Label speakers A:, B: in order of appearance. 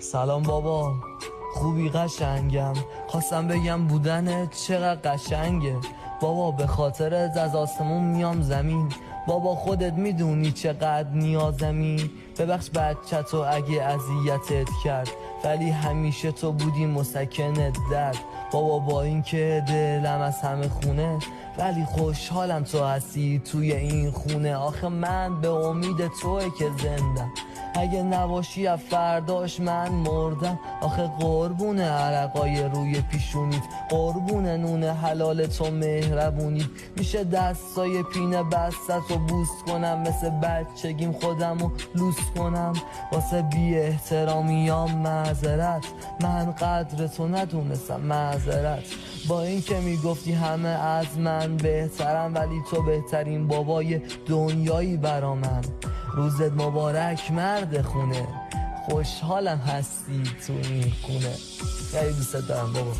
A: سلام بابا، خوبی؟ قشنگم. خواستم بگم بودنت چقدر قشنگه بابا. به خاطرت از آسمون میام زمین بابا. خودت میدونی چقدر نیازمی. ببخش بچه‌تو اگه اذیتت کرد، ولی همیشه تو بودی مسکن درد بابا. با اینکه دلم از همه خونه، ولی خوشحالم تو هستی توی این خونه. آخه من به امید توئه که زندم، اگه نباشی از فرداش من مردم. آخه قربون عرقای روی پیشونیت، قربون نون حلال تو مهربونیت. میشه دستای پینه بستت و بوس کنم، مثل بچگیم خودمو لوس کنم. واسه بی احترامیام معذرت، من قدر تو ندونستم معذرت. با این که میگفتی همه از من بهترم، ولی تو بهترین بابای دنیایی برا من. روزت مبارک مرد خونه، خوشحالم هستی تو این خونه. خیلی دوست دارم بابا.